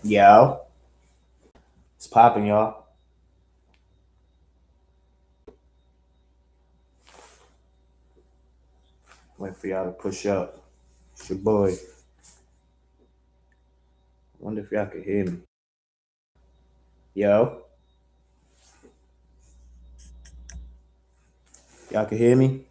Yo, it's popping, y'all. Wait for y'all to push up. It's your boy. Wonder if y'all can hear me. Yo, y'all can hear me?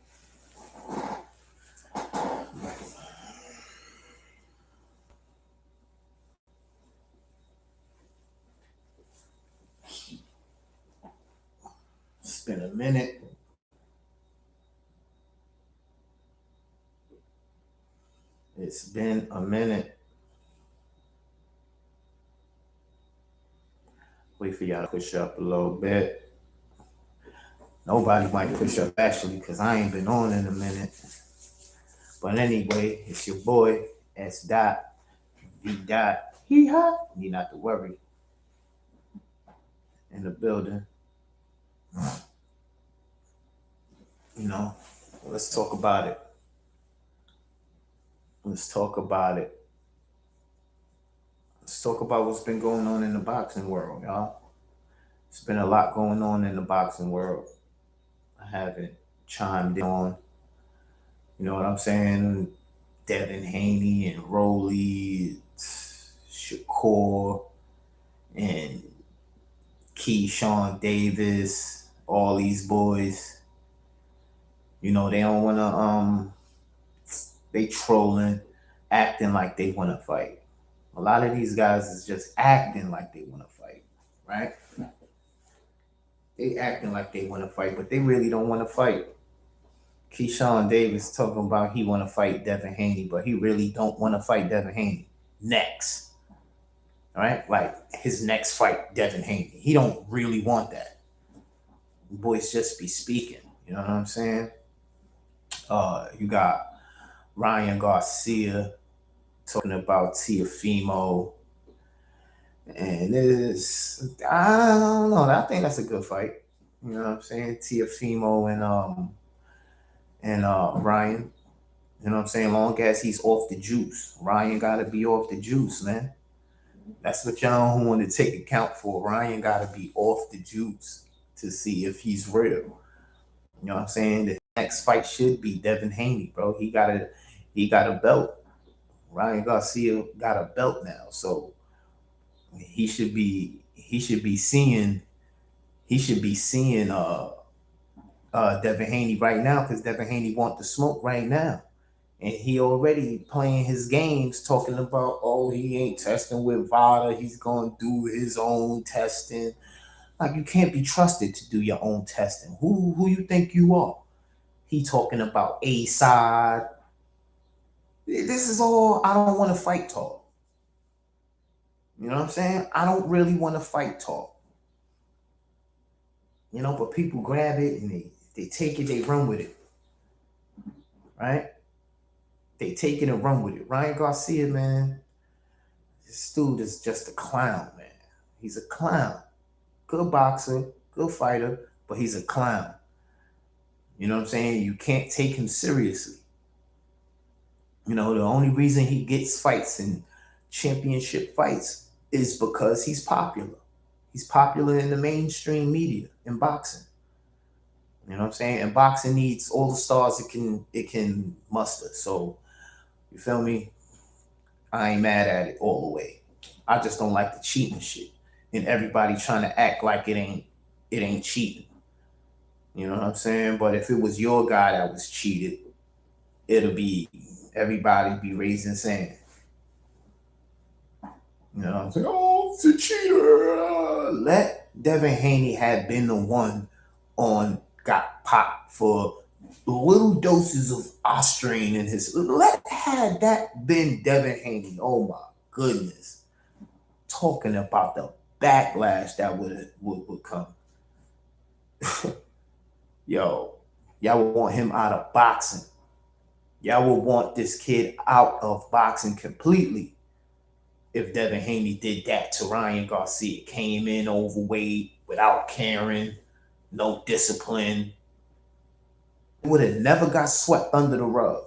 It's been a minute. It's been a minute. Wait for y'all to push up a little bit. Nobody might push up actually because I ain't been on in a minute. But anyway, it's your boy, S. Dot, V. Dot. Hee ha. Need not to worry. In the building. You know, let's talk about it. Let's talk about it. Let's talk about what's been going on in the boxing world, y'all. It's been a lot going on in the boxing world. I haven't chimed in on, you know what I'm saying? Devin Haney and Rolly, Shakur, and Keyshawn Davis, all these boys. You know, they don't wanna they trolling, acting like they wanna fight. A lot of these guys is just acting like they wanna fight, right? They acting like they want to fight, but they really don't want to fight. Keyshawn Davis talking about he want to fight Devin Haney, but he really don't want to fight Devin Haney next. All right, like his next fight, Devin Haney. He don't really want that. Boys just be speaking. You know what I'm saying? You got Ryan Garcia talking about Tiafimo, and I don't know. I think that's a good fight. You know what I'm saying? Tiafimo and Ryan. You know what I'm saying? Long as he's off the juice. Ryan gotta be off the juice, man. That's what y'all want to take account for. Ryan gotta be off the juice to see if he's real. You know what I'm saying? The next fight should be Devin Haney, bro. He got a belt. Ryan Garcia got a belt now. So he should be seeing Devin Haney right now because Devin Haney want the smoke right now. And he already playing his games, talking about, oh, he ain't testing with VADA. He's going to do his own testing. Like, you can't be trusted to do your own testing. Who you think you are? He talking about A side. This is all I don't want to fight talk. You know what I'm saying? I don't really want to fight talk. You know, but people grab it and they take it, they run with it. Right? They take it and run with it. Ryan Garcia, man, this dude is just a clown, man. He's a clown. Good boxer, good fighter, but he's a clown. You know what I'm saying? You can't take him seriously. You know, the only reason he gets fights and championship fights is because he's popular. He's popular in the mainstream media in boxing. You know what I'm saying? And boxing needs all the stars it can muster. So you feel me? I ain't mad at it all the way. I just don't like the cheating shit. And everybody trying to act like it ain't cheating. You know what I'm saying? But if it was your guy that was cheated, it'll be everybody be raising saying, you know what I'm saying? Oh, it's a cheater. Let Devin Haney had been the one on got popped for little doses of Austrian in his. Let had that been Devin Haney. Oh my goodness. Talking about the backlash that would come. Yo, y'all would want him out of boxing. Y'all would want this kid out of boxing completely if Devin Haney did that to Ryan Garcia. Came in overweight, without caring, no discipline. Would have never got swept under the rug.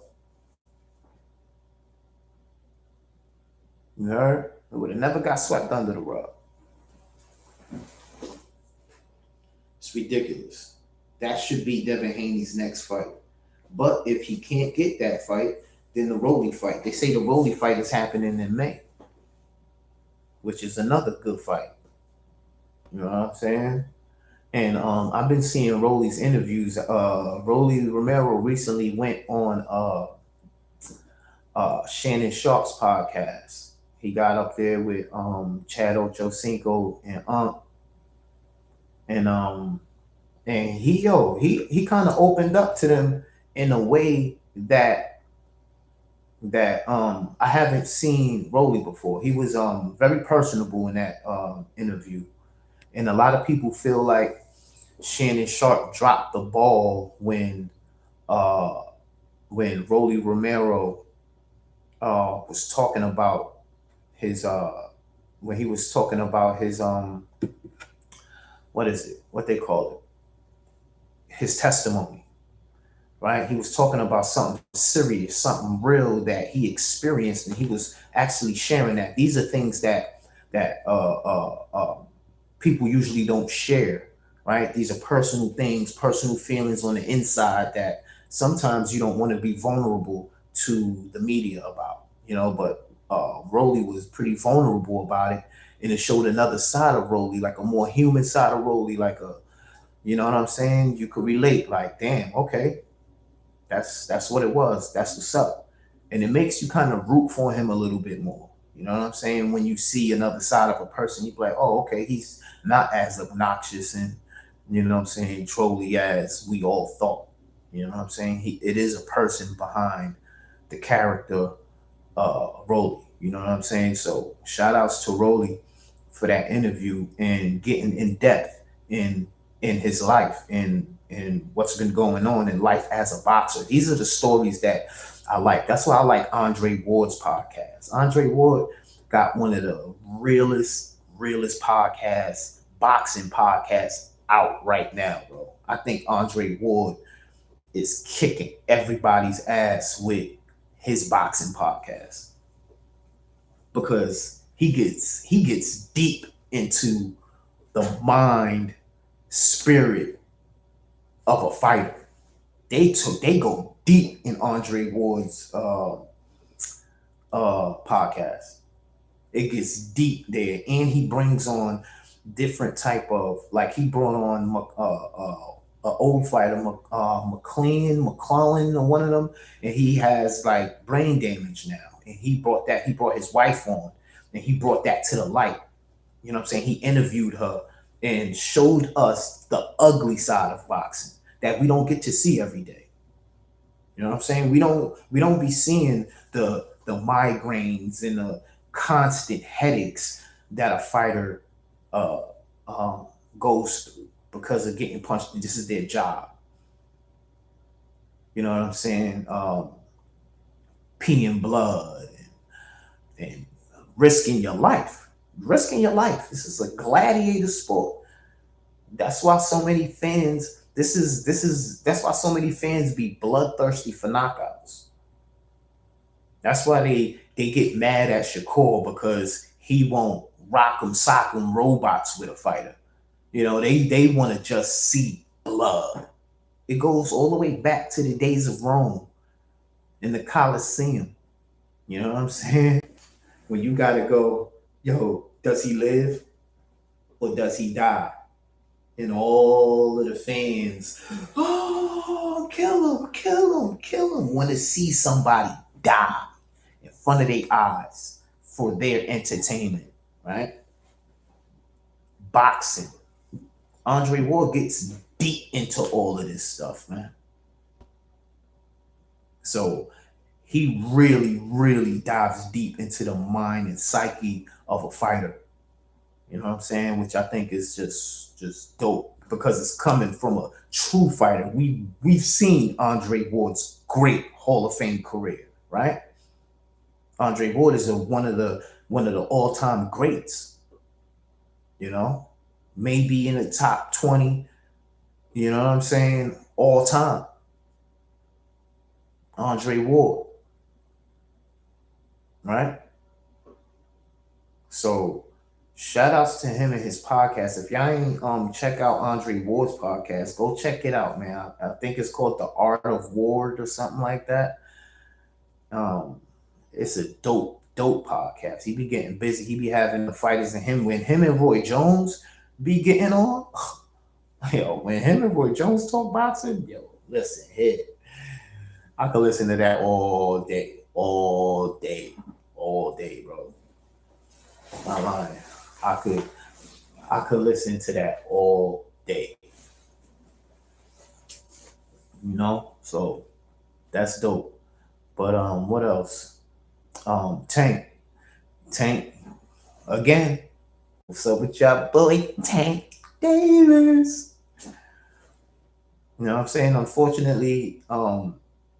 You heard? It would have never got swept under the rug. It's ridiculous. That should be Devin Haney's next fight. But if he can't get that fight, then the Rolly fight. They say the Rolly fight is happening in May, which is another good fight. You know what I'm saying? And I've been seeing Rolly's interviews. Rolly Romero recently went on Shannon Sharp's podcast. He got up there with Chad Ochocinco and he kind of opened up to them in a way that I haven't seen Rolly before. He was very personable in that interview, and a lot of people feel like Shannon Sharp dropped the ball uh, when Rolly Romero was talking about his when he was talking about his what is it? What they call it? His testimony, right? He was talking about something serious, something real that he experienced, and he was actually sharing that. These are things that people usually don't share, right? These are personal things, personal feelings on the inside that sometimes you don't want to be vulnerable to the media about, But Rolly was pretty vulnerable about it, and it showed another side of Rolly, like a more human side of Rolly, like you know what I'm saying? You could relate, like, damn, okay, that's what it was. That's what's up. And it makes you kind of root for him a little bit more. You know what I'm saying? When you see another side of a person, you be like, oh, okay, he's not as obnoxious and what I'm saying, trolly as we all thought. You know what I'm saying? It is a person behind the character Rolly. You know what I'm saying? So shout outs to Rolly for that interview and getting in depth in his life and what's been going on in life as a boxer. These are the stories that I like. That's why I like Andre Ward's podcast. Andre Ward got one of the realest podcasts, boxing podcasts out right now, bro. I think Andre Ward is kicking everybody's ass with his boxing podcast because he gets deep into the mind, spirit of a fighter. They go deep in Andre Ward's podcast. It gets deep there, and he brings on different type of, like, he brought on an old fighter, McClellan, or one of them, and he has like brain damage now, and he brought his wife on, and he brought that to the light. You know what I'm saying? He interviewed her and showed us the ugly side of boxing that we don't get to see every day. You know what I'm saying? We don't be seeing the migraines and the constant headaches that a fighter uh, um, goes through because of getting punched. This is their job. You know what I'm saying? Peeing blood and risking your life. Risking your life. This is a gladiator sport. That's why so many fans. That's why so many fans be bloodthirsty for knockouts. That's why they get mad at Shakur because he won't rock 'em, sock 'em robots with a fighter. They want to just see blood. It goes all the way back to the days of Rome in the Colosseum. You know what I'm saying? When you gotta go, yo, does he live or does he die? And all of the fans, oh, kill him, kill him, kill him, want to see somebody die in front of their eyes for their entertainment, right? Boxing. Andre Ward gets deep into all of this stuff, man. So he really dives deep into the mind and psyche of a fighter. You know what I'm saying? Which I think is just dope because it's coming from a true fighter. We've seen Andre Ward's great Hall of Fame career, right? Andre Ward is one of the all time greats. You know, maybe in the top 20. You know what I'm saying? All time, Andre Ward, right? So shout outs to him and his podcast. If y'all ain't check out Andre Ward's podcast, go check it out, man. I think it's called The Art of Ward or something like that. Um, it's a dope podcast. He be getting busy. He be having the fighters and him when him and Roy Jones be getting on. Yo, when him and Roy Jones talk boxing, yo, listen, hit. I could listen to that all day, bro. Not lying. I could I could listen to that all day. So that's dope. But what else? Tank again. What's up with y'all boy Tank Davis? You know what I'm saying? Unfortunately,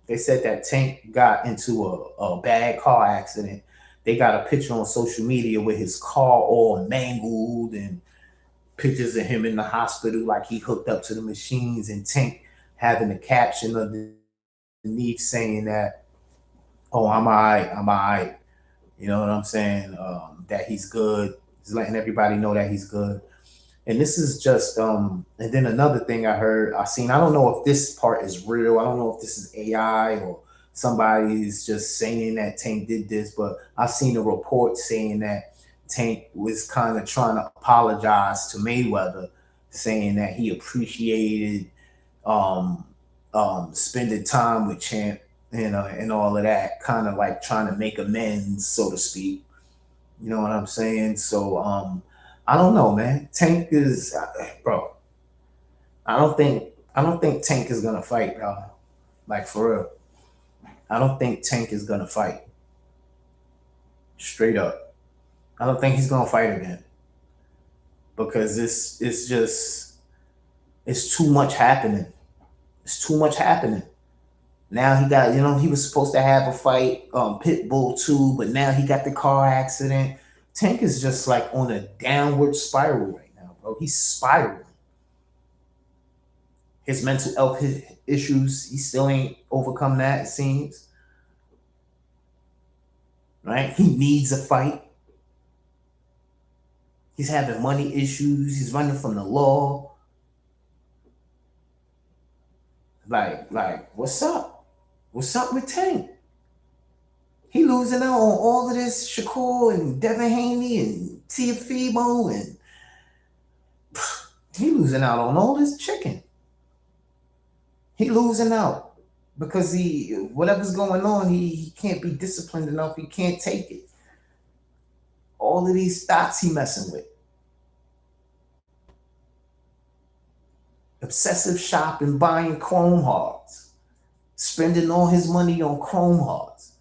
they said that Tank got into a bad car accident. They got a picture on social media with his car all mangled and pictures of him in the hospital like he hooked up to the machines, and Tank having a caption underneath saying that, oh, I'm all right, I'm all right. You know what I'm saying? That he's good. He's letting everybody know that he's good. And this is just and then another thing I don't know if this part is real. I don't know if this is AI or somebody's just saying that Tank did this, but I've seen a report saying that Tank was kind of trying to apologize to Mayweather, saying that he appreciated um spending time with Champ and all of that, kind of like trying to make amends, so to speak. You know what I'm saying? So I don't know, man. Tank is, bro. I don't think I don't think Tank is gonna fight, y'all. Like for real. I don't think Tank is gonna fight. Straight up. I don't think he's gonna fight again because it's just it's too much happening. It's too much happening. Now he got, he was supposed to have a fight, Pitbull too, but now he got the car accident. Tank is just like on a downward spiral right now, bro. He's spiraling. His mental health issues, he still ain't overcome that, it seems. Right? He needs a fight. He's having money issues. He's running from the law. Like, what's up? What's up with Tank? He losing out on all of this Shakur and Devin Haney and Tiafimo, and he losing out on all this chicken. He losing out because whatever's going on, he can't be disciplined enough. He can't take it. All of these thoughts he messing with. Obsessive shopping, buying chrome hearts, spending all his money on chrome hearts.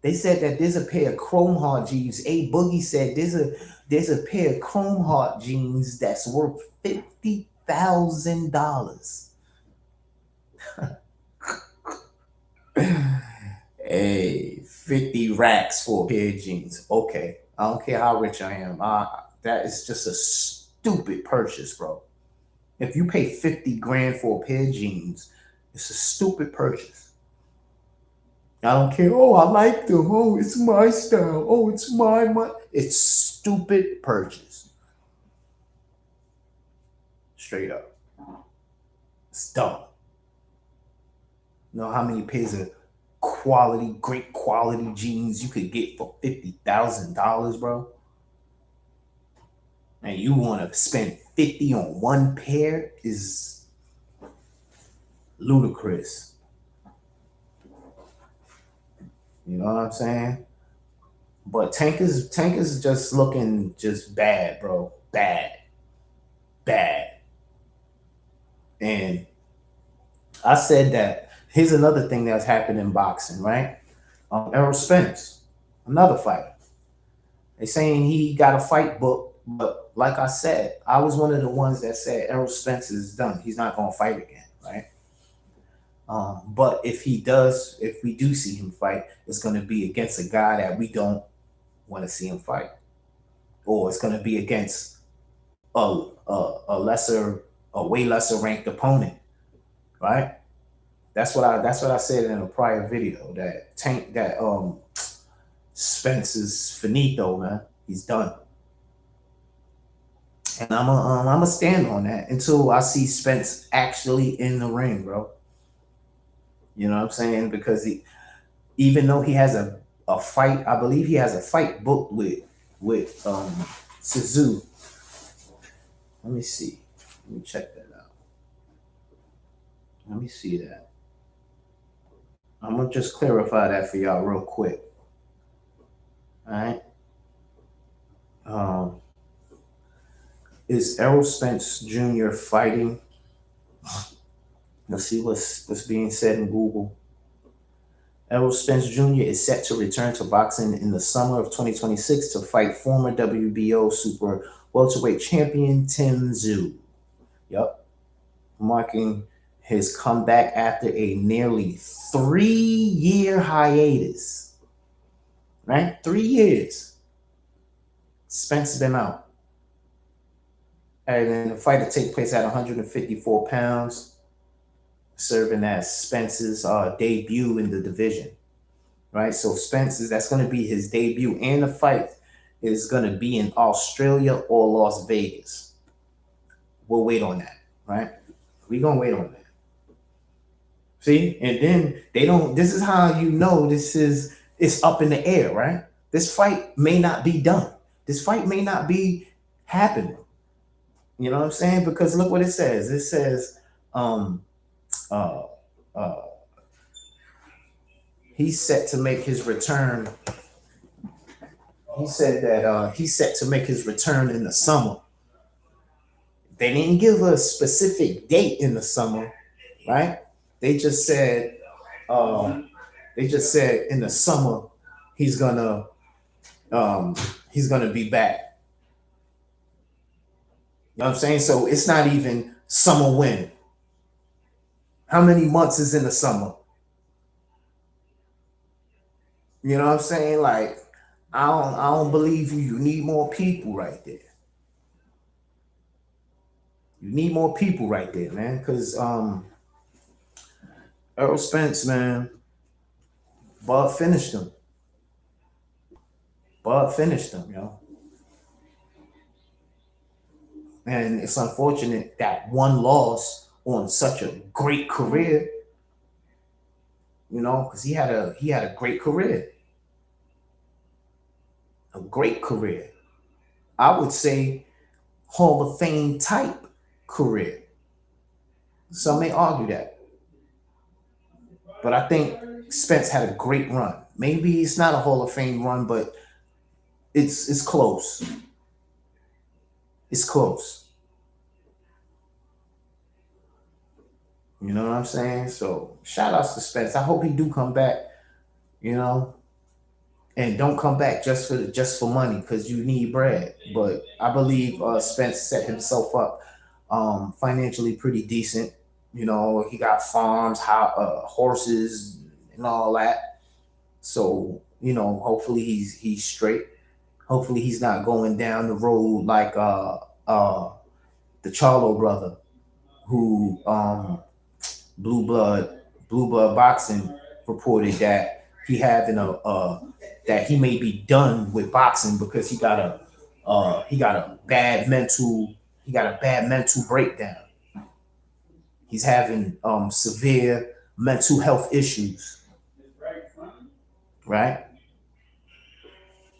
They said that there's a pair of chrome heart jeans. A Boogie said there's a pair of chrome heart jeans that's worth $50,000. Hey, 50 racks for a pair of jeans. Okay, I don't care how rich I am. That is just a stupid purchase, bro. If you pay 50 grand for a pair of jeans, it's a stupid purchase. I don't care. Oh, I like them. Oh, it's my style. Oh, it's my money. It's stupid purchase. Straight up. It's dumb. You know how many pairs of great quality jeans you could get for $50,000, bro? And you want to spend 50 on one pair is ludicrous. You know what I'm saying? But Tank is just looking just bad, bro. Bad. Bad. And I said that here's another thing that's happened in boxing, right? Errol Spence, another fighter. They saying he got a fight book, but like I said, I was one of the ones that said Errol Spence is done. He's not gonna fight again, right? But if we do see him fight, it's gonna be against a guy that we don't want to see him fight, or it's gonna be against a a way lesser ranked opponent, right? That's what I said in a prior video, that Spence is finito, man. He's done. And I'm a stand on that until I see Spence actually in the ring, bro. You know what I'm saying? Because even though he has a fight, I believe he has a fight booked with Suzu. Let me see. Let me check that out. Let me see that. I'm gonna just clarify that for y'all real quick. All right. Um, is Errol Spence Jr. fighting? Let's see what's being said in Google. Errol Spence Jr. is set to return to boxing in the summer of 2026 to fight former WBO super welterweight champion Tim Tszyu. Yep, marking his comeback after a nearly 3-year hiatus. Right, 3 years. Spence has been out. And then the fight will take place at 154 pounds, serving as Spence's debut in the division. Right, so Spence's, that's going to be his debut, and the fight is going to be in Australia or Las Vegas. We'll wait on that, right? We're going to wait on that. See, and then they don't, this is how you know it's up in the air, right? This fight may not be done. This fight may not be happening. You know what I'm saying? Because look what it says. It says, uh, uh, he's set to make his return. He said that he's set to make his return in the summer. They didn't give a specific date in the summer, right? They just said, uh, in the summer he's gonna be back. You know what I'm saying? So it's not even summer when. How many months is in the summer? You know what I'm saying? Like, I don't believe you. You need more people right there. You need more people right there, man. Cause Earl Spence, man, Bud finished him. Bud finished him, yo. And it's unfortunate that one loss on such a great career, you know, because he had a great career. A great career. I would say Hall of Fame type career. Some may argue that. But I think Spence had a great run. Maybe it's not a Hall of Fame run, but it's close. It's close. You know what I'm saying? So shout outs to Spence. I hope he do come back, you know, and don't come back just for money because you need bread. But I believe Spence set himself up financially pretty decent. You know, he got farms, horses, and all that. So you know, hopefully he's straight. Hopefully he's not going down the road like the Charlo brother who Blue Blood Blue Blood Boxing reported that that he may be done with boxing because he got a bad mental breakdown. He's having severe mental health issues, right?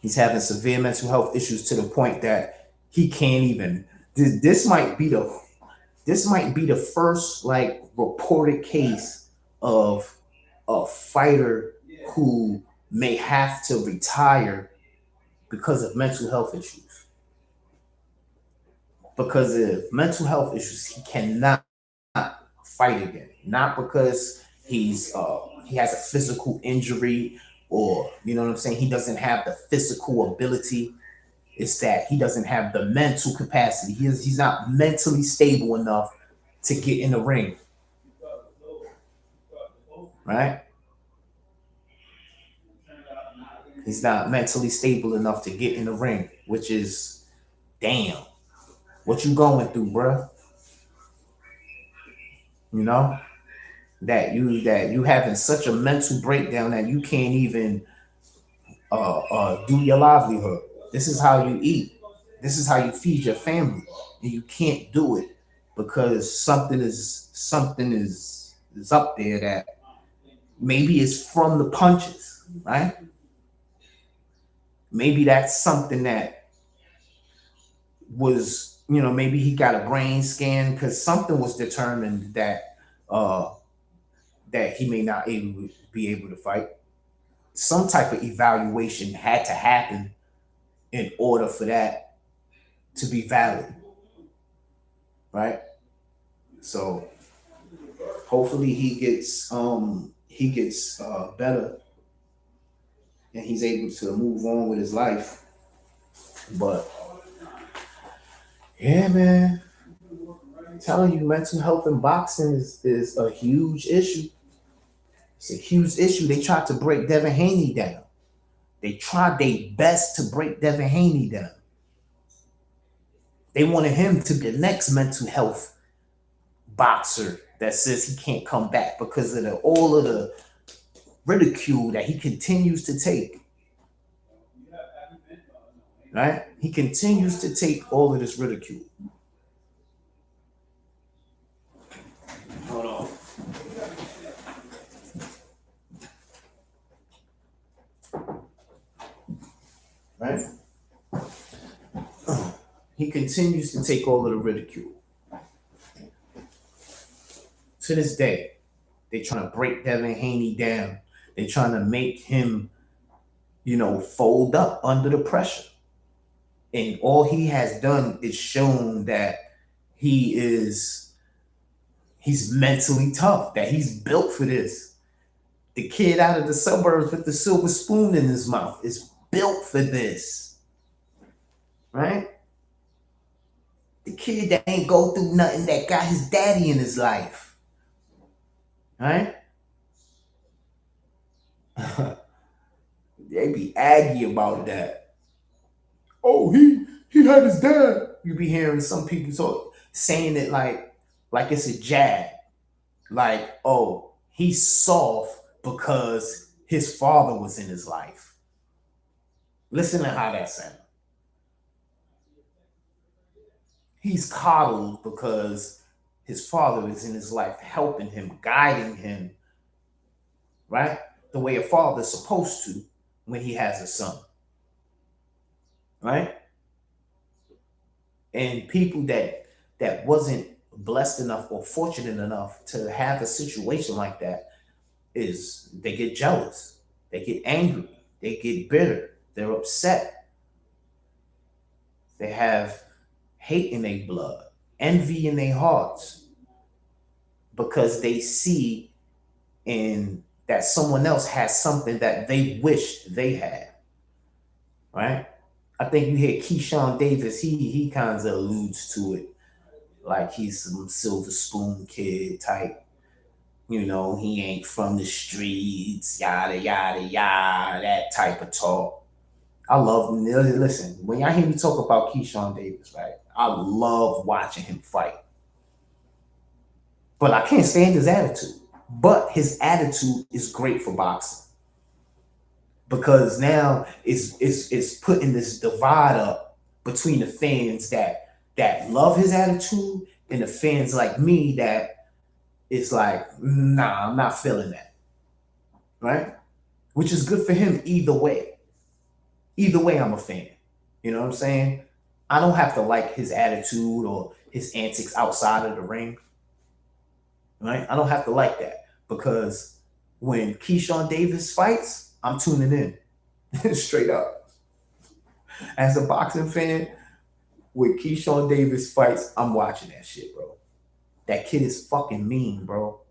He's having severe mental health issues to the point that he can't even. This might be the first like reported case of a fighter who may have to retire because of mental health issues. Because of mental health issues, he cannot fight again. Not because he has a physical injury or you know what I'm saying. He doesn't have the physical ability. It's that he doesn't have the mental capacity. He's not mentally stable enough to get in the ring, right? He's not mentally stable enough to get in the ring, which is damn. What you going through, bruh? You know that you having such a mental breakdown that you can't even do your livelihood. This is how you eat. This is how you feed your family. And you can't do it because something is up there that maybe it's from the punches, right? Maybe that's something that was, maybe he got a brain scan because something was determined uh that he may not be able to fight. Some type of evaluation had to happen in order for that to be valid, right? So hopefully he gets better and he's able to move on with his life. But yeah, man, I'm telling you, mental health in boxing is a huge issue. It's a huge issue. They tried to break Devin Haney down. They tried their best to break Devin Haney down. They wanted him to be the next mental health boxer that says he can't come back because of all of the ridicule that he continues to take. Right? He continues to take all of this ridicule. Hold on. Right? He continues to take all of the ridicule. To this day, they're trying to break Devin Haney down. They're trying to make him, fold up under the pressure. And all he has done is shown that he's mentally tough, that he's built for this. The kid out of the suburbs with the silver spoon in his mouth is built for this. Right? The kid that ain't go through nothing, that got his daddy in his life. Right? They be aggy about that. Oh, he had his dad. You be hearing some people saying it like it's a jab. Like, oh, he's soft because his father was in his life. Listen to how that sounds. He's coddled because his father is in his life, helping him, guiding him, right? The way a father's supposed to when he has a son, right? And people that wasn't blessed enough or fortunate enough to have a situation like that is they get jealous, they get angry, they get bitter, they're upset, they have hate in their blood, envy in their hearts because they see in that someone else has something that they wish they had, right? I think you hear Keyshawn Davis, he kind of alludes to it like he's some silver spoon kid type. He ain't from the streets, yada, yada, yada, that type of talk. I love, listen, when y'all hear me talk about Keyshawn Davis, right, I love watching him fight. But I can't stand his attitude. But his attitude is great for boxing because now it's putting this divide up between the fans that love his attitude and the fans like me that it's like, nah, I'm not feeling that. Right? Which is good for him either way. Either way, I'm a fan. You know what I'm saying? I don't have to like his attitude or his antics outside of the ring. Right? I don't have to like that because when Keyshawn Davis fights, I'm tuning in straight up. As a boxing fan, when Keyshawn Davis fights, I'm watching that shit, bro. That kid is fucking mean, bro.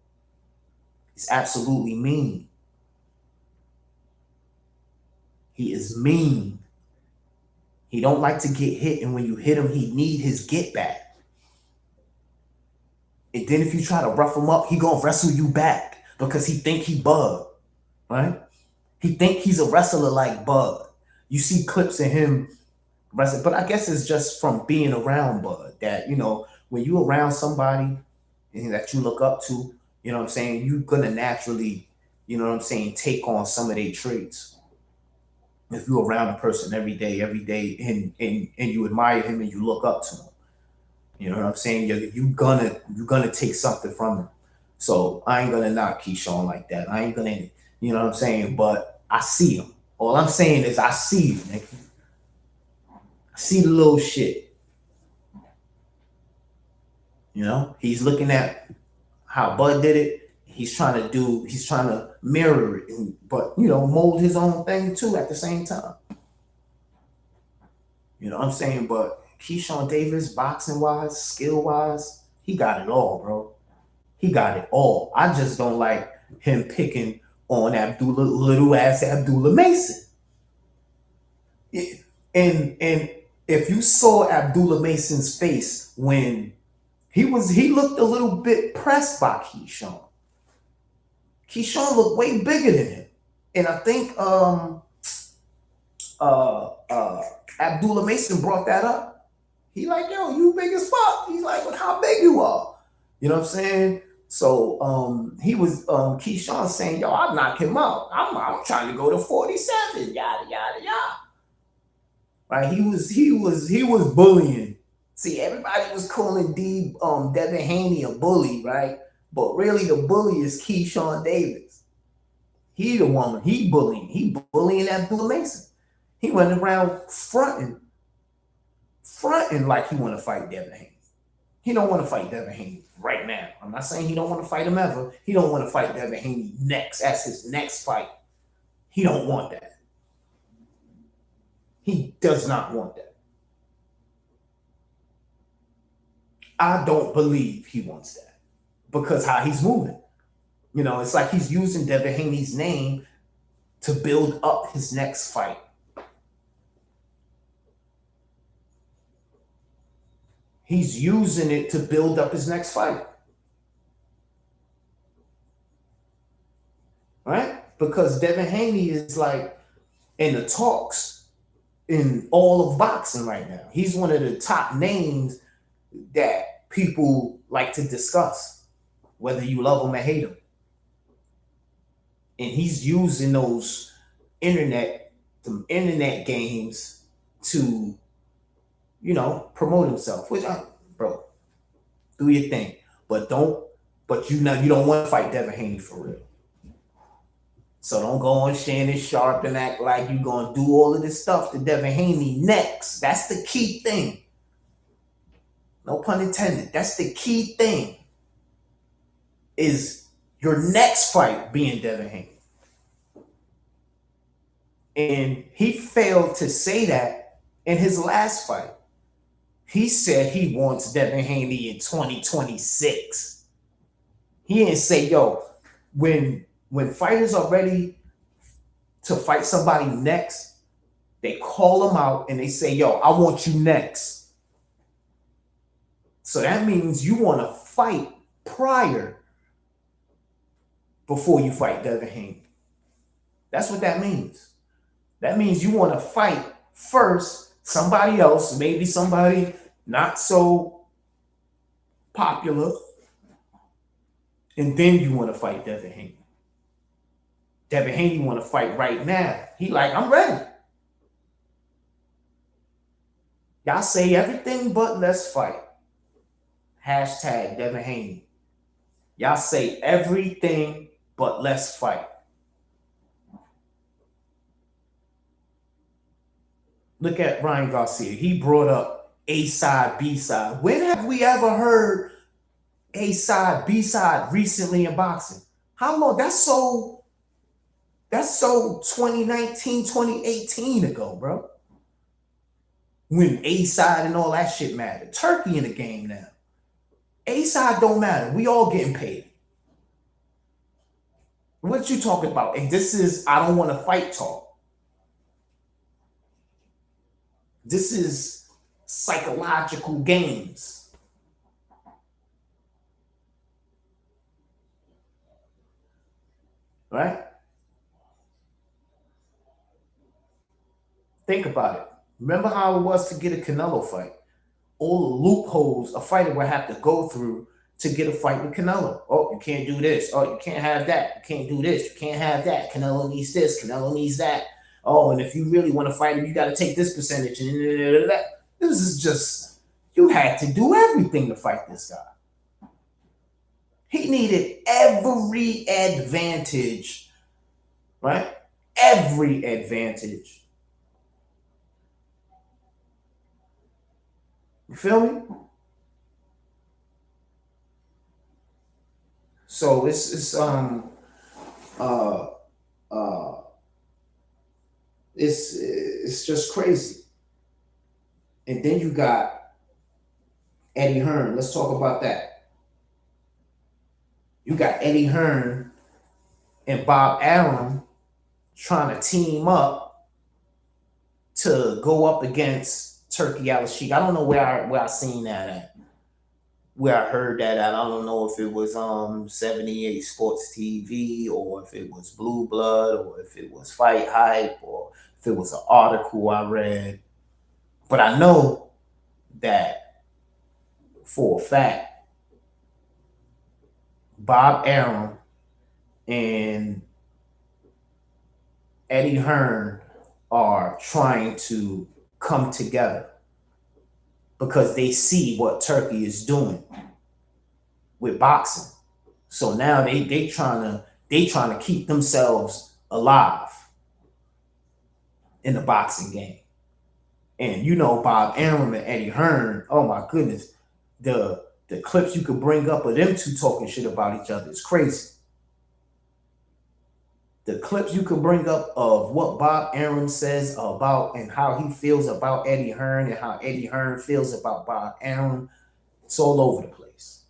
He's absolutely mean. He is mean. He don't like to get hit, and when you hit him, he need his get back. And then if you try to rough him up, he gonna wrestle you back because he think he Bud, right? He think he's a wrestler like Bud. You see clips of him wrestling, but I guess it's just from being around Bud that, when you around somebody that you look up to, you know what I'm saying, you're gonna naturally, take on some of their traits. If you're around a person every day, and you admire him and you look up to him, you know what I'm saying? You're gonna take something from him. So I ain't gonna knock Keyshawn like that. I ain't gonna, you know what I'm saying? But I see him. All I'm saying is I see you, nigga. I see the little shit. You know, he's looking at how Bud did it. He's trying to mirror it, but mold his own thing too at the same time. You know what I'm saying? But Keyshawn Davis, boxing wise, skill wise, he got it all, bro. He got it all. I just don't like him picking on Abdullah, little ass Abdullah Mason. And if you saw Abdullah Mason's face when he looked a little bit pressed by Keyshawn. Keyshawn looked way bigger than him. And I think Abdullah Mason brought that up. He like, yo, you big as fuck. He's like, look how big you are. You know what I'm saying? So he was Keyshawn saying, yo, I'll knock him out. I'm trying to go to 47. Yada yada yada. Right? He was bullying. See, everybody was calling Devin Haney a bully, right? But really the bully is Keyshawn Davis. He the one, he bullying Abdullah Mason. He went around fronting like he want to fight Devin Haney. He don't want to fight Devin Haney right now. I'm not saying he don't want to fight him ever. He don't want to fight Devin Haney next as his next fight. He don't want that. He does not want that. I don't believe he wants that because how he's moving. It's like he's using Devin Haney's name to build up his next fight. He's using it to build up his next fight. Right? Because Devin Haney is like in the talks in all of boxing right now. He's one of the top names that people like to discuss, whether you love him or hate him. And he's using those internet games to promote himself. Which, bro, do your thing, but you don't want to fight Devin Haney for real. So don't go on Shannon Sharp and act like you're gonna do all of this stuff to Devin Haney next. That's the key thing. No pun intended. That's the key thing. Is your next fight being Devin Haney. And he failed to say that in his last fight. He said he wants Devin Haney in 2026. He didn't say, yo, when fighters are ready to fight somebody next, they call them out and they say, yo, I want you next. So that means you want to fight prior before you fight Devin Haney. That's what that means. That means you want to fight first somebody else, maybe somebody not so popular, and then you want to fight Devin Haney. Devin Haney want to fight right now. He like, I'm ready. Y'all say everything but let's fight. Hashtag Devin Haney. Y'all say everything but let's fight. Look at Ryan Garcia. He brought up A side, B side. When have we ever heard A side, B side recently in boxing? How long? That's so 2019, 2018 ago, bro. When A side and all that shit mattered. Turkey in the game now. A side don't matter. We all getting paid. What you talking about? And this is I don't want to fight talk. This is psychological games. Right? Think about it. Remember how it was to get a Canelo fight? All the loopholes a fighter would have to go through to get a fight with Canelo. Oh, you can't do this. Oh, you can't have that. You can't do this. You can't have that. Canelo needs this. Canelo needs that. Oh, and if you really want to fight him, you got to take this percentage. And this is just, you had to do everything to fight this guy. He needed every advantage, right? Every advantage. You feel me? So uh uh it's just crazy. And then you got Eddie Hearn. Let's talk about that. You got Eddie Hearn and Bob Arum trying to team up to go up against Turkey Al Sheik. I don't know where I seen that at. Where I heard that at. I don't know if it was 78 Sports TV, or if it was Blue Blood, or if it was Fight Hype, or if it was an article I read. But I know that for a fact, Bob Arum and Eddie Hearn are trying to come together because they see what Turkey is doing with boxing. So now they trying to keep themselves alive in the boxing game. And you know, Bob Arum and Eddie Hearn, oh my goodness, the clips you could bring up of them two talking shit about each other is crazy. The clips you could bring up of what Bob Arum says about and how he feels about Eddie Hearn and how Eddie Hearn feels about Bob Arum, it's all over the place.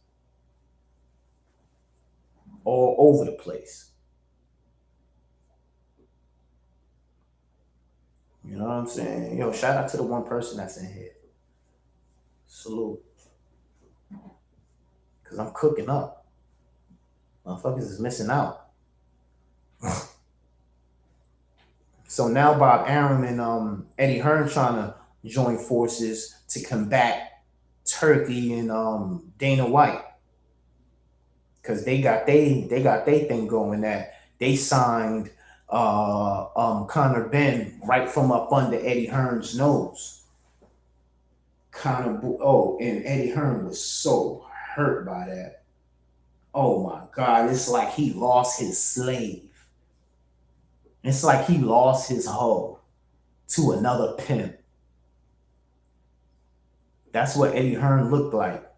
All over the place. You know what I'm saying? Yo, shout out to the one person that's in here. Salute. Because I'm cooking up. Motherfuckers is missing out. So now Bob Arum and Eddie Hearn trying to join forces to combat Turkey and Dana White, because they got they thing going that they signed Conor Ben right from up under Eddie Hearn's nose. And Eddie Hearn was so hurt by that. Oh my God, it's like he lost his slave. It's like he lost his hoe to another pimp. That's what Eddie Hearn looked like.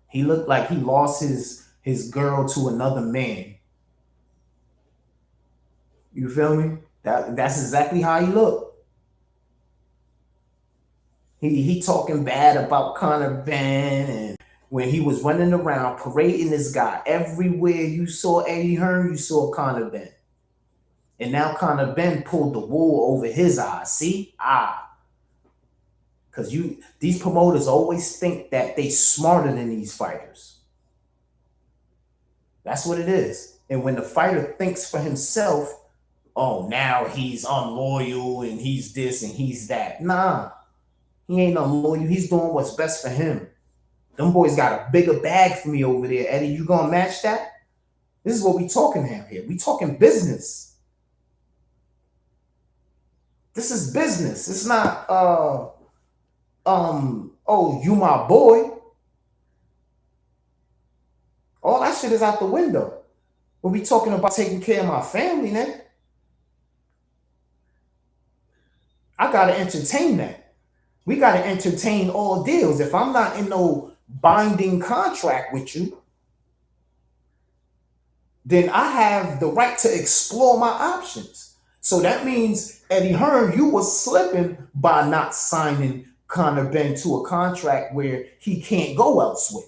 He looked like he lost his girl to another man. You feel me? That's exactly how he looked. He talking bad about Conor Ben, and when he was running around parading this guy everywhere you saw Eddie Hearn, you saw Conor Ben. And now Conor Ben pulled the wool over his eyes. See? Because these promoters always think that they smarter than these fighters. That's what it is. And when the fighter thinks for himself, oh, now he's unloyal and he's this and he's that. Nah, he ain't unloyal. He's doing what's best for him. Them boys got a bigger bag for me over there, Eddie. You gonna match that? This is what we talking here. We talking business. This is business. It's not oh, you my boy. All that shit is out the window. When we talking about taking care of my family, man, I gotta entertain that. We gotta entertain all deals. If I'm not in no binding contract with you, then I have the right to explore my options. So that means, Eddie Hearn, you was slipping by not signing Conor Ben to a contract where he can't go elsewhere.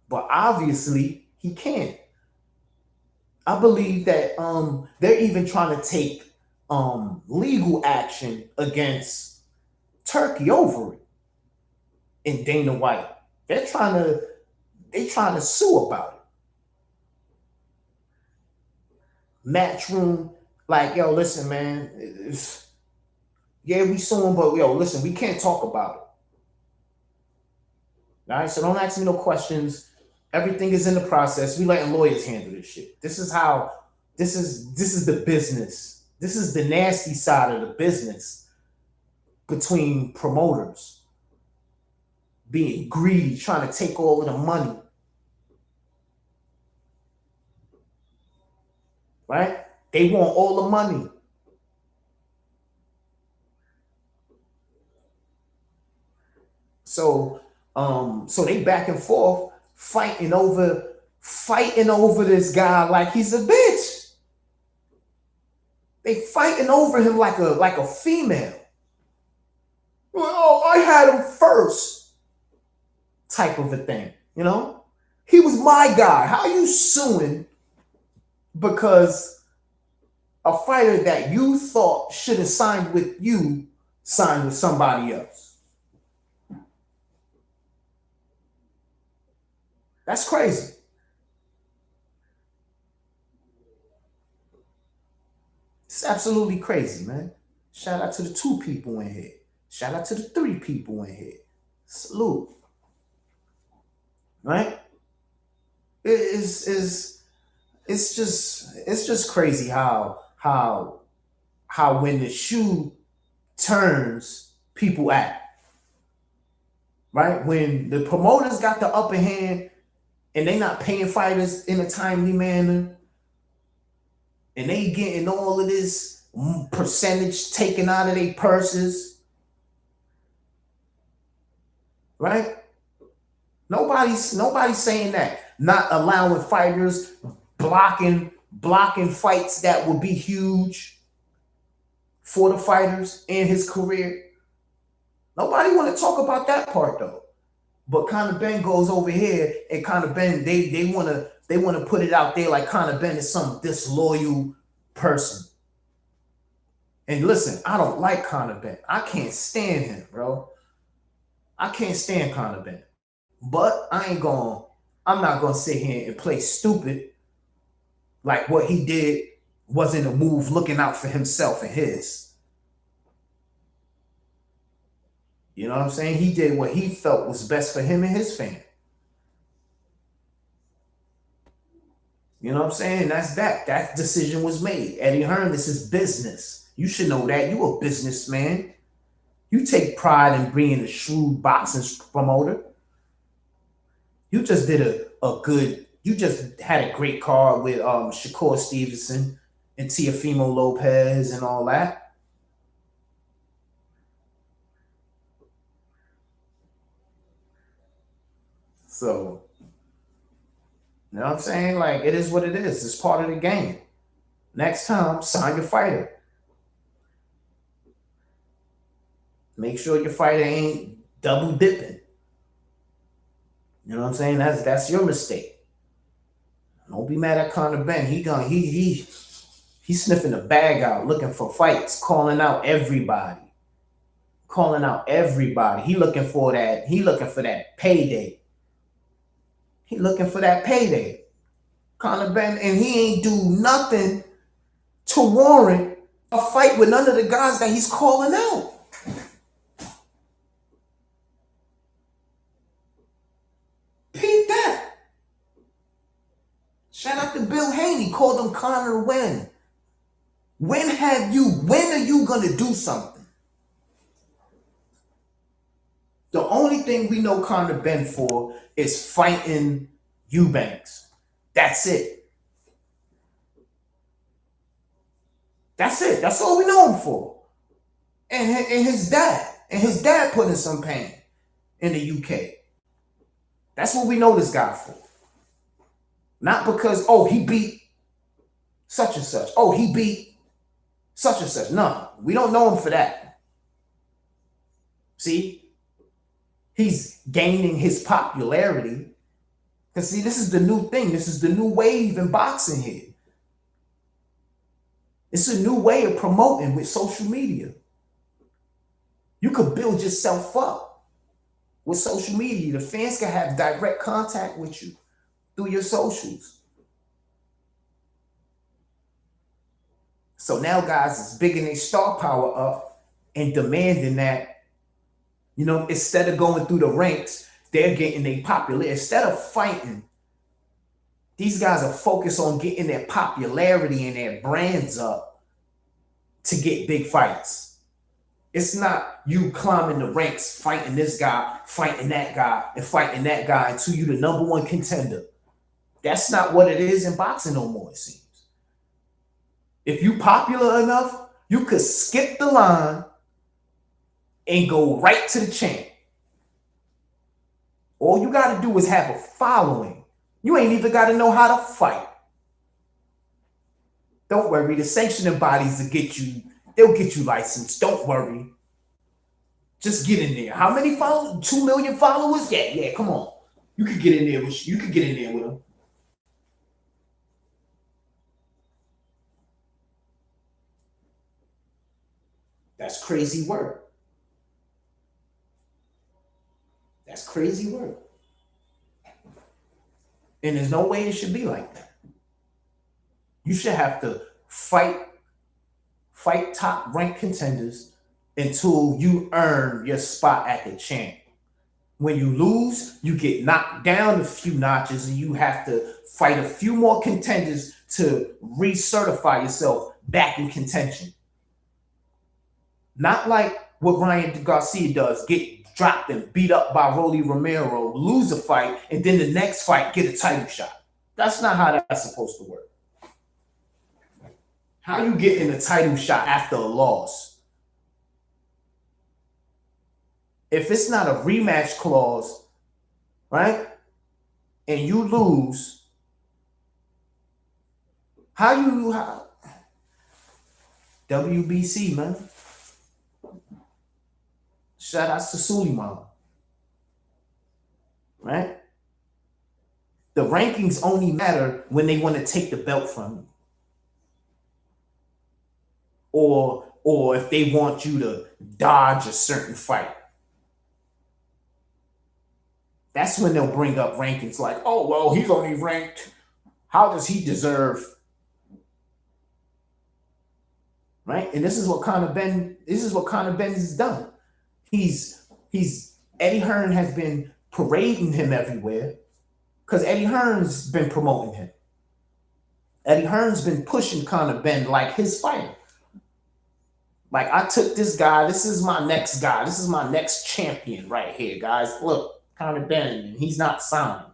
But obviously, he can't. I believe that they're even trying to take legal action against Turkey over it. And Dana White. They trying to sue about it. Matchroom, like, yo, listen, man. Yeah, we suing, but yo, listen, we can't talk about it. All right, so don't ask me no questions. Everything is in the process. We letting lawyers handle this shit. This is how This is the business. This is the nasty side of the business between promoters being greedy, trying to take all of the money, right? They want all the money. So so they back and forth fighting over this guy like he's a bitch. They fighting over him like a female. Oh, I had him first, type of a thing, you know? He was my guy. How are you suing because a fighter that you thought should have signed with you signed with somebody else? That's crazy. It's absolutely crazy, man. Shout out to the 2 people in here. Shout out to the 3 people in here. Salute, right? It's just crazy how when the shoe turns, people act, right? When the promoters got the upper hand and they not paying fighters in a timely manner, and they getting all of this percentage taken out of their purses, right? Nobody's saying that. Not allowing fighters, blocking fights that would be huge for the fighters in his career. Nobody want to talk about that part though. But Conor Ben goes over here, and Conor Ben, they wanna put it out there like Conor Ben is some disloyal person. And listen, I don't like Conor Ben. I can't stand him, bro. I can't stand Conor Ben. But I'm not gonna sit here and play stupid like what he did wasn't a move looking out for himself and his. You know what I'm saying? He did what he felt was best for him and his family. You know what I'm saying? That's that. That decision was made. Eddie Hearn, this is business. You should know that. You a businessman. You take pride in being a shrewd boxing promoter. You just did you just had a great card with Shakur Stevenson and Teofimo Lopez and all that. So, you know what I'm saying? Like, it is what it is. It's part of the game. Next time, sign your fighter. Make sure your fighter ain't double dipping. You know what I'm saying? That's your mistake. Don't be mad at Conor Ben. He's sniffing the bag out, looking for fights, calling out everybody. Calling out everybody. He looking for that payday. He looking for that payday. Conor Ben, and he ain't do nothing to warrant a fight with none of the guys that he's calling out. Peep that. Shout out to Bill Haney. Called him Conor when. When are you gonna do something? The only thing we know Conor Ben for is fighting Eubanks. That's it. That's it. That's all we know him for. And his dad. And his dad put in some pain in the UK. That's what we know this guy for. Not because, oh, he beat such and such. Oh, he beat such and such. No, we don't know him for that. See? He's gaining his popularity. Because, see, this is the new thing. This is the new wave in boxing here. It's a new way of promoting with social media. You could build yourself up with social media. The fans can have direct contact with you through your socials. So now guys is bigging their star power up and demanding that, you know, instead of going through the ranks, they're getting their popular. Instead of fighting These guys are focused on getting their popularity and their brands up to get big fights. It's not you climbing the ranks, fighting this guy, fighting that guy, and fighting that guy until you the number one contender. That's not what it is in boxing no more, it seems. If you popular enough, you could skip the line and go right to the champ. All you got to do is have a following. You ain't even got to know how to fight. Don't worry, the sanctioning bodies will get you, they'll get you licensed. Don't worry. Just get in there. How many followers? 2 million followers? Yeah, come on. You could get in there with them. That's crazy work. That's crazy work. And there's no way it should be like that. You should have to fight top ranked contenders until you earn your spot at the champ. When you lose, you get knocked down a few notches and you have to fight a few more contenders to recertify yourself back in contention. Not like what Ryan Garcia does, get dropped and beat up by Rolly Romero, lose a fight, and then the next fight get a title shot. That's not how that's supposed to work. How you getting a title shot after a loss? If it's not a rematch clause, right, and you lose, how WBC, man. Shout out to Suleiman. Right? The rankings only matter when they want to take the belt from you. Or if they want you to dodge a certain fight. That's when they'll bring up rankings like, oh, well, he's only ranked. How does he deserve? Right? And this is what Conor Ben has done. He's Eddie Hearn has been parading him everywhere because Eddie Hearn's been promoting him. Eddie Hearn's been pushing Conor Ben like his fighter. Like, I took this guy. This is my next guy. This is my next champion right here, guys. Look, Conor Ben, he's not signed,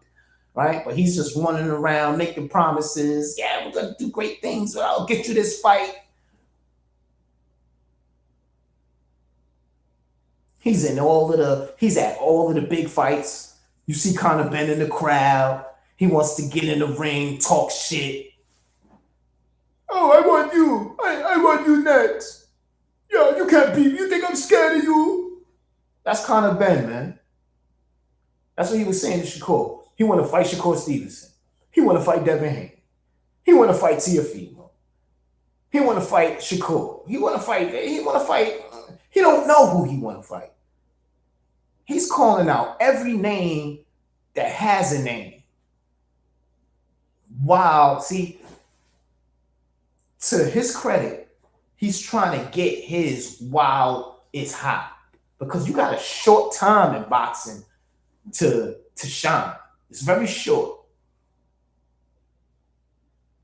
right? But he's just running around making promises. Yeah, we're going to do great things. I'll get you this fight. He's at all of the big fights. You see Conor Ben in the crowd. He wants to get in the ring, talk shit. Oh, I want you. I want you next. Yo, you can't beat me. You think I'm scared of you? That's Conor Ben, man. That's what he was saying to Shakur. He want to fight Shakur Stevenson. He want to fight Devin Haney. He want to fight Teofimo. He want to fight Shakur. He want to fight. He don't know who he want to fight. He's calling out every name that has a name. Wow. See, to his credit, he's trying to get his while it's hot. Because you got a short time in boxing to shine. It's very short.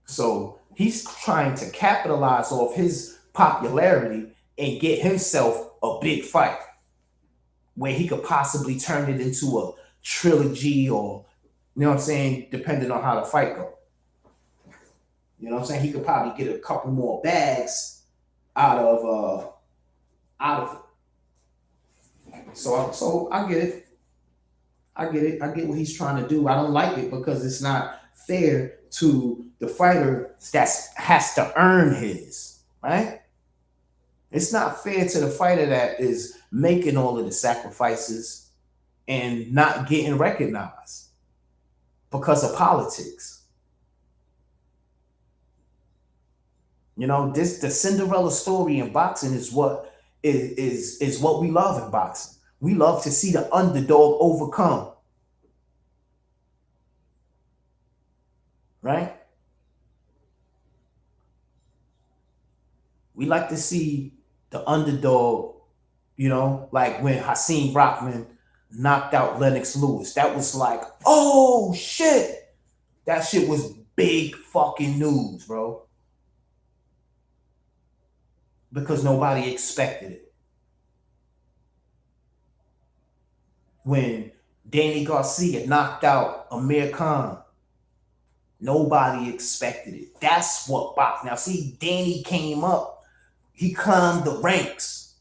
So he's trying to capitalize off his popularity and get himself a big fight where he could possibly turn it into a trilogy or, you know what I'm saying, depending on how the fight goes. You know what I'm saying? He could probably get a couple more bags out of it. So I get it. I get what he's trying to do. I don't like it because it's not fair to the fighter that has to earn his, right? It's not fair to the fighter that is making all of the sacrifices and not getting recognized because of politics. You know, the Cinderella story in boxing is what we love in boxing. We love to see the underdog overcome. Right? We like to see the underdog, you know, like when Hakeem Rockman knocked out Lennox Lewis. That was like, oh shit. That shit was big fucking news, bro. Because nobody expected it. When Danny Garcia knocked out Amir Khan, nobody expected it. That's what boxing. Now, see, Danny came up. He climbed the ranks.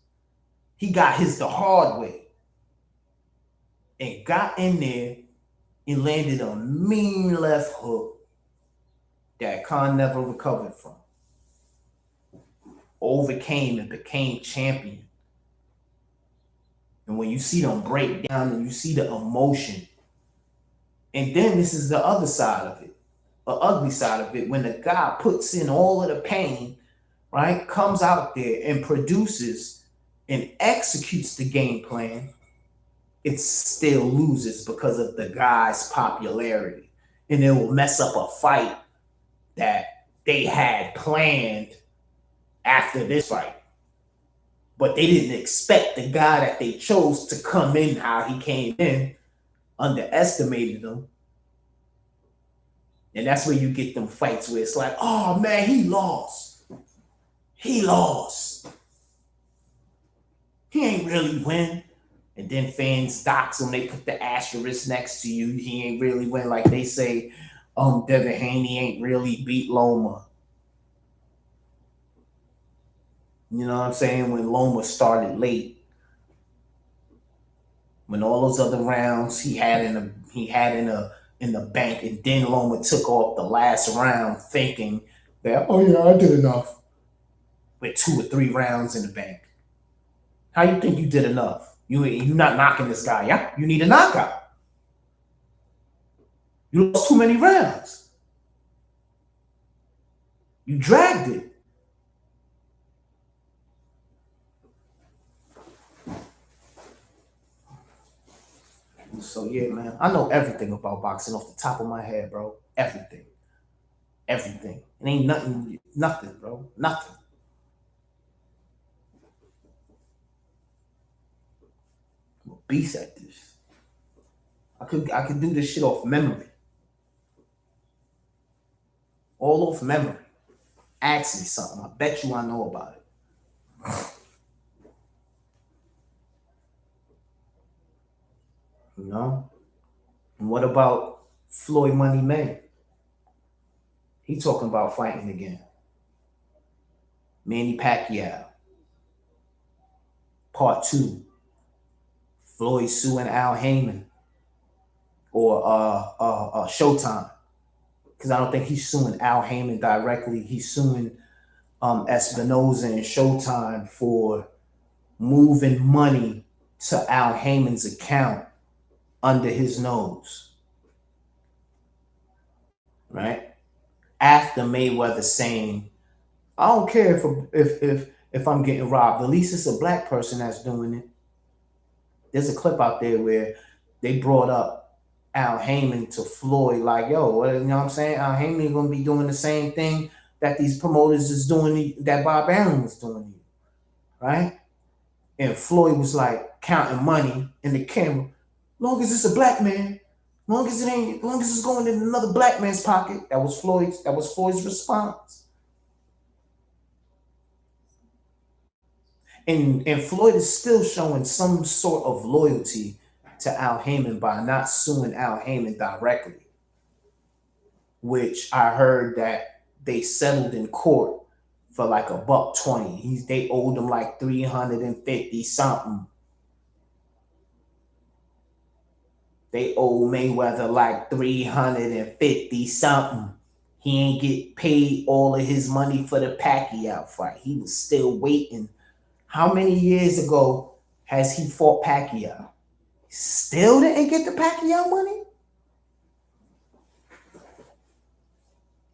He got his the hard way and got in there and landed a mean left hook that Khan never recovered from. Overcame and became champion. And when you see them break down and you see the emotion, and then this is the other side of it, the ugly side of it, when the guy puts in all of the pain, right, comes out there and produces and executes the game plan, it still loses because of the guy's popularity. And it will mess up a fight that they had planned after this fight. But they didn't expect the guy that they chose to come in how he came in, underestimated him. And that's where you get them fights where it's like, oh man, he lost. He lost. He ain't really win. And then fans dox him, they put the asterisk next to you. He ain't really win. Like they say, Devin Haney ain't really beat Loma. You know what I'm saying? When Loma started late, when all those other rounds he had in the bank, and then Loma took off the last round thinking that, oh yeah, I did enough. With 2 or 3 rounds in the bank. How you think you did enough? You not knocking this guy out. You need a knockout. You lost too many rounds. You dragged it. So yeah, man, I know everything about boxing off the top of my head, bro. Everything. Everything. It ain't nothing, bro. Nothing. I'm a beast at this. I could do this shit off memory. All off memory. Ask me something. I bet you I know about it. You know? And what about Floyd Money May? He talking about fighting again. Manny Pacquiao. Part 2. Floyd suing Al Heyman. Or Showtime. Because I don't think he's suing Al Heyman directly. He's suing Espinoza and Showtime for moving money to Al Heyman's account under his nose. Right? After Mayweather saying, I don't care if I'm getting robbed. At least it's a black person that's doing it. There's a clip out there where they brought up Al Heyman to Floyd, like, yo, you know what I'm saying? Al Heyman gonna be doing the same thing that these promoters is doing, that Bob Arum was doing, right? And Floyd was like counting money in the camera. Long as it's a black man, long as it's going in another black man's pocket. That was Floyd's response. And Floyd is still showing some sort of loyalty to Al Heyman by not suing Al Heyman directly, which I heard that they settled in court for like $120. They owed him like 350 something. They owe Mayweather like 350 something. He ain't get paid all of his money for the Pacquiao fight. He was still waiting. How many years ago has he fought Pacquiao? Still didn't get the Pacquiao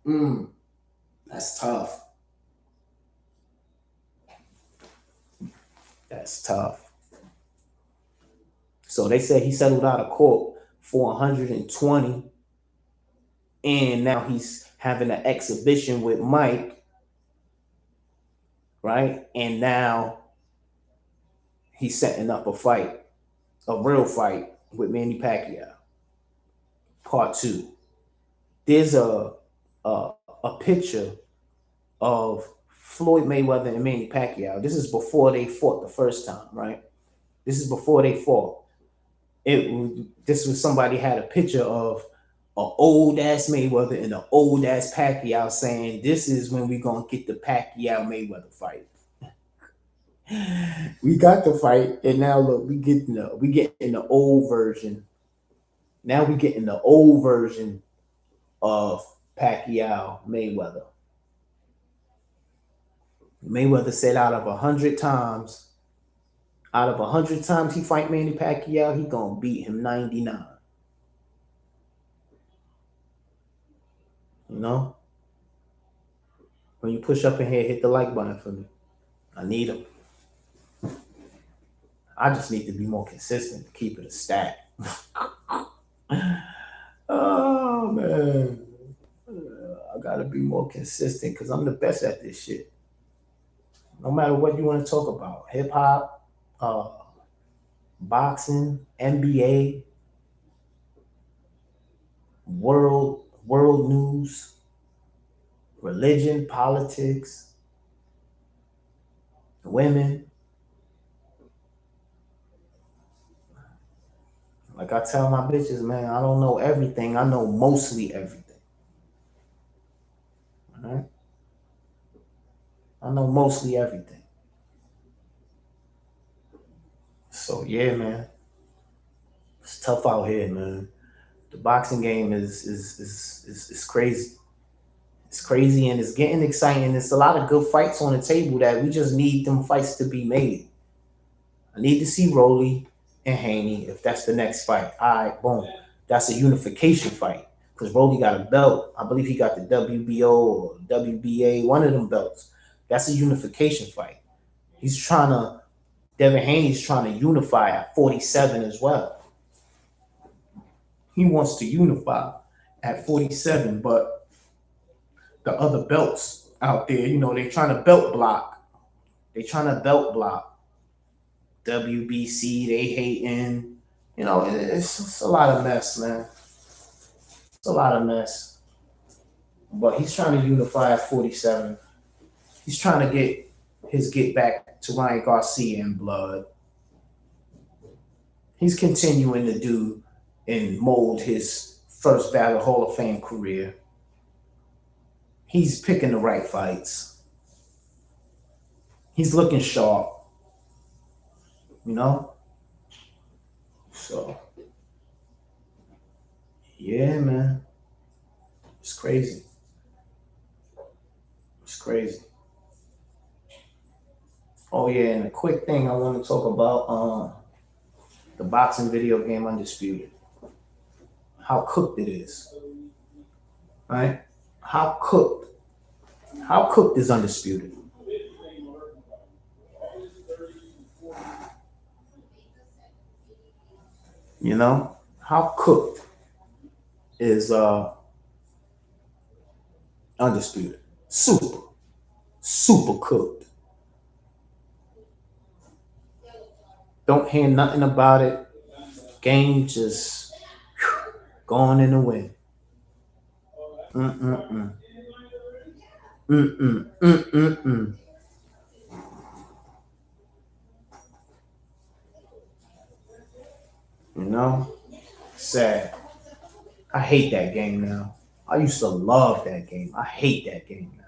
money? That's tough. That's tough. So they said he settled out of court for 120, and now he's having an exhibition with Mike, right? And now he's setting up a fight, a real fight with Manny Pacquiao. Part 2. there's a picture of Floyd Mayweather and Manny Pacquiao. This is before they fought the first time, right? This is before they fought. This was somebody had a picture of an old ass Mayweather and an old ass Pacquiao saying, "This is when we gonna get the Pacquiao Mayweather fight." We got the fight, and now look, we getting the old version. Now we getting the old version of Pacquiao Mayweather. Mayweather said out of 100 times he fight Manny Pacquiao, he gonna beat him 99. You know, when you push up in here, hit the like button for me. I need them. I just need to be more consistent to keep it a stat. Oh man, I gotta be more consistent because I'm the best at this shit. No matter what you want to talk about, hip hop, boxing, NBA, world news, religion, politics, women. Like I tell my bitches, man, I don't know everything. I know mostly everything. All right? I know mostly everything. So yeah, man, it's tough out here, man. The boxing game is crazy. It's crazy and it's getting exciting. It's a lot of good fights on the table that we just need them fights to be made. I need to see Rolly and Haney if that's the next fight. All right, boom. That's a unification fight because Rolly got a belt. I believe he got the WBO or WBA, one of them belts. That's a unification fight. He's trying to, Devin Haney's trying to unify at 47 as well. He wants to unify at 47, but the other belts out there, they trying to belt block. They trying to belt block. WBC, they hating. It's a lot of mess, man. It's a lot of mess. But he's trying to unify at 47. He's trying to get back to Ryan Garcia in blood. He's continuing to do and mold his first ballot Hall of Fame career. He's picking the right fights. He's looking sharp. So yeah, man. It's crazy. It's crazy. Oh yeah, and a quick thing I want to talk about the boxing video game Undisputed. How cooked it is. Right? How cooked. How cooked is Undisputed? How cooked is Undisputed? Super cooked. Don't hear nothing about it. Game just going in the wind. Mm-mm-mm. Mm-mm. Mm-mm-mm. You know? Sad. I hate that game now. I used to love that game. I hate that game now.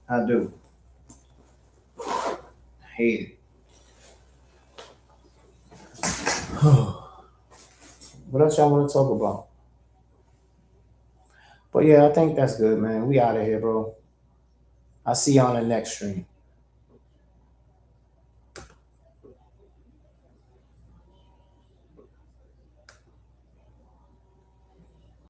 I do. I hate it. What else y'all want to talk about? But yeah, I think that's good, man. We out of here, bro. I'll see you on the next stream.